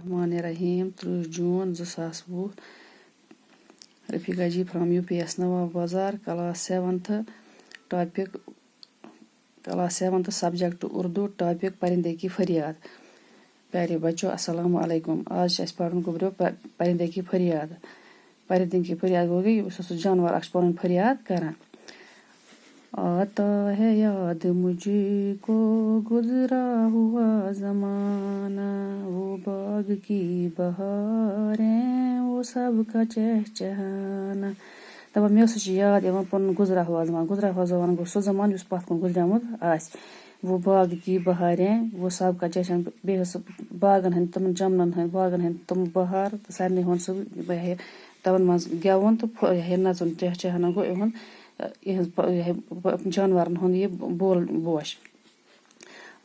Bismillahirrahmanirrahim 30 June 2020 Rafiqa ji from UPS Nawab Bazar class 7th topic class 7th subject Urdu topic परिंदे की फरियाद। प्यारे बच्चों अस्सलाम वालेकुम। आज अस पढ़न गुब्रो परिंदे की फरियाद। परिंदे की फरियाद हो गई उस जानवर अक्स पन फरियाद करन। आता है याद मुझको गुजरा हुआ ज़माना, वो बाग की बहारें वो सब का चहचहाना। दपान मे याद यवान पन गुजरा हुआ ज़माना गो सो ज़मान युस पत कुन गुजरियामुत आसि। वो बाग की बहारें वो सब का चहचहाना बे बागन हंद तमन चमनन हंद बागन हंद तम बहार सारे हन सो तमन मज गेवन तो नचन चहचहाना गो इहन जानवरन हंद ये बोल बोश।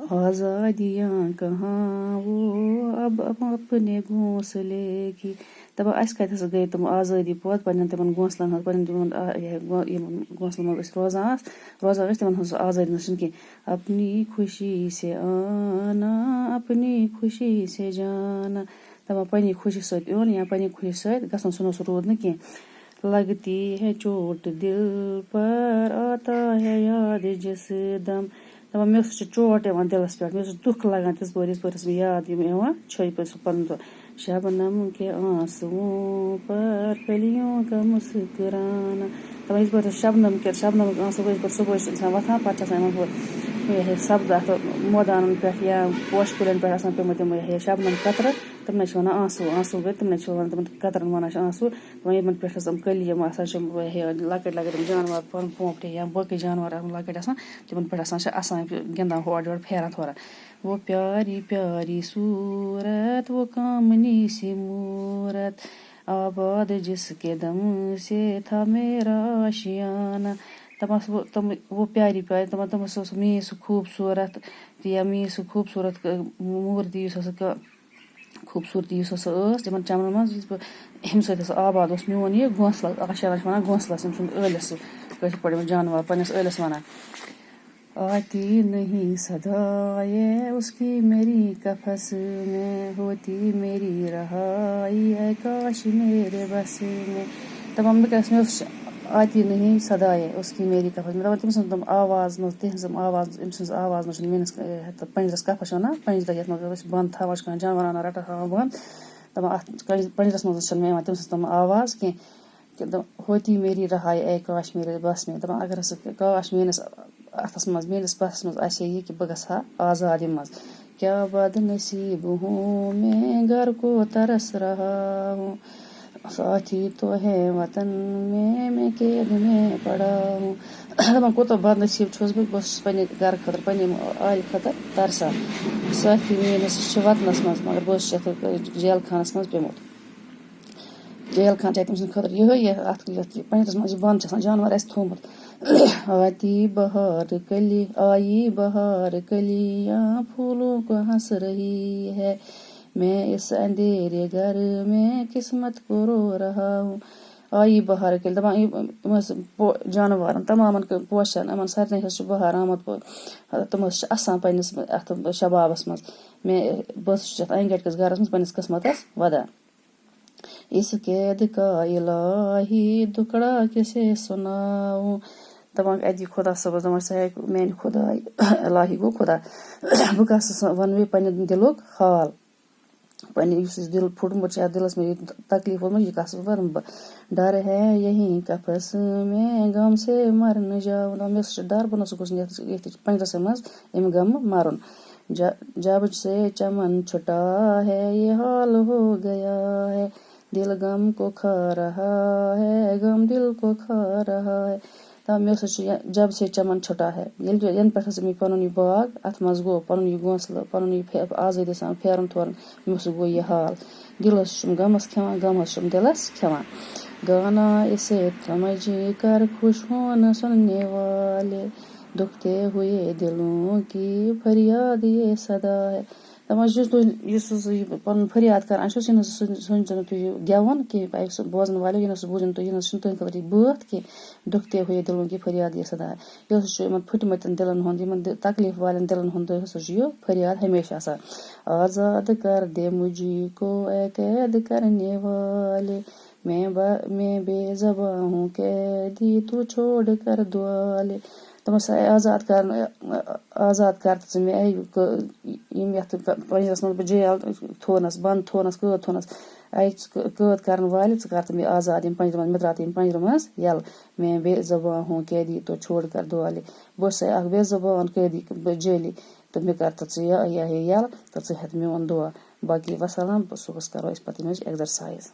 आज़ादियाँ कहाँ वो अब अपने घोंसले की। दपान अस कत गई तम आज़ादी पत पन्न तमन घोंसलन हंद पन्न घोंसलन मज रोजान तमन हंद आज़ादी नशन की। अपनी खुशी से आना अपनी खुशी से जाना। दपान पन्नी खुशी सत उन या पन्नी खुशी सत गसन सुनो सो रोद न की। लगती है चोट दिल पर आता है याद जिस दम। दपान मे चोट यवान दिलस पे मे दुख लगान तिस पर याद यवान छई पे पन शबनम के आंसुओं पर कलियों का मुस्कुराना। दपान इस पर शबनम के आंसू पर सुबह इंसान वथान पे सब्ज अत मोदान पे या पोश कुलन पे पे शबनम कतर तमन वन आंसू गई तमन वन कतरन वन आंसू। यमन पे कली लकट लकट जानवर पन पोंपटे या बकि जानवर लकट तिमन पे असान गिंदान हौर जौर फेरन थोड़ा। वो प्यारी प्यारी सूरत वो कामनी सी मूरत, आबाद जिसके दम से था मेरा आशियाना। तम वो प्यारी प्यारी तम मी सह खूबसूरत या मी सह खूबसूरत मूर्ति खूबसूरती तमन चमन मज हम सत आबाद मोन यह घोंसल आशियाना वन घोंसलस ٲلِس कश पे जानवर पन्नस ٲلِس वन। आती नहीं सदाए उसकी मेरी कफस में, होती मेरी रहाई है काश मेरे बस में। दपान मे आती नहीं सदाए उसकी मेरी कफस में। दपान तम आवाज मज तिहज आवाज मज मेस पंजरस कफस वन पंजर ये बंद थवान जानवर अना रटा थवान बंद। दपान अत पंजरस मज मे तम आवाज की। होती मेरी रहाई ए काश मेरे बस में। दपान अगर काश मेस अथस मज मेस बस मज आसे ये कि बह गहा आज़ाद मज। क्या बदनसीब हूँ मैं घर को तरस रहा हूँ, साथी तो है वतन में मैं कैद में पड़ा हूँ। दपान कोत बदनसीब छुस बस पन्ने घर खतर पन्ने आल खतर तरसान। साथी मेस वतनस मज मगर बस जेल खानस मज पेमुत। जेल खान तम सद खतर ये अत पंजरस मज बंद जानवर थोमुत। आई बहार कलियां फूलों को हंस रही है, मैं इस अंधेरे घर में किस्मत को रो रहा हूँ। आई बहार कल दपान जानवर तमाम पोशन अमन सारे बहार आमत तम असान पन्नस अत शबाबस मज। मे बस अंगट गरस मज पन्नस किस्मतस वदान। इस कैद का इलाही दुकड़ा किसे सुनाऊं। दपान अति खुदा सबस दपान सह मेन खुदा इलाही गो खुदा बह कस वन पन्ने दिलुक हाल पन्ने दिल फुटमुत दिलस में तकलीफ वोतमुत यह कस वन बह। डर है यहीं कफस में गम से मर न जाऊं। मे डर बह नस ये पंजरस मज अम गम मरुन। जब से चमन छुटा है ये हाल हो गया है, दिल गम को खा रहा है गम दिल को खा रहा है। मे जब से चमन छुटा है यन पे मे पन बाग अत मज गो पन घोंसल पन आज़ादी सान फेरन थोरन मे गो यह हाल। दिलस गमस खेवान गमस दिलस खेवान। गाना इसे समझ कर खुश होना सुनने वाले, दुखते हुए दिलों की फरियाद ये सदा है। دَپان چھُس یُس سُہ یہِ پَنُن فریاد کَران چھُس یہِ نہ سا سوٗنٛچزیو نہٕ تُہۍ یہِ گٮ۪وُن کینٛہہ سُہ بوزَن والیو یہِ نہ سا بوٗزِو تُہۍ یہِ نہ سا چھُنہٕ تُہٕنٛدِ خٲطرٕ یہِ بٲتھ کینٛہہ دُکھ تے ہوے دِلوں کی فریاد یہ سدا یہِ ہسا چھُ یِمن پھٕٹمٕتٮ۪ن دِلن ہُنٛد یِمن تکلیٖف والٮ۪ن دِلن ہُنٛد ہسا چھُ یہِ فریاد ہمیشہِ آسان آزاد کر دے مجھی کو اے قید کرنے والے میں بے زباں ہوں قیدی تو چھوڑ کر دوالے دَپان سا آزاد کر تہٕ ژٕ مےٚ یِم یَتھ پنٛجرَس منٛز بہٕ جیل تھوونَس بنٛد تھوونَس قٲد تھوونَس قٲد کَرَن والہِ ژٕ کر تہٕ مےٚ آزاد یِم پنٛجرٕ منٛز مےٚ ترٛاو تہٕ یِم پنٛجرٕ منٛز یَلہٕ میں بے زباں ہوں قیدی تو چھوڑ کر دوالے بہٕ چھسَے اَکھ بے زبان قٲدی جٲلی تہٕ مےٚ کر تہٕ ژٕ یہِ یَلہٕ تہٕ ژٕ ہٮ۪تہٕ میون دُعا باقٕے وَسَلام صُبحَس کَرو أسۍ پَتہٕ ییٚمِچ اٮ۪گزَرسایز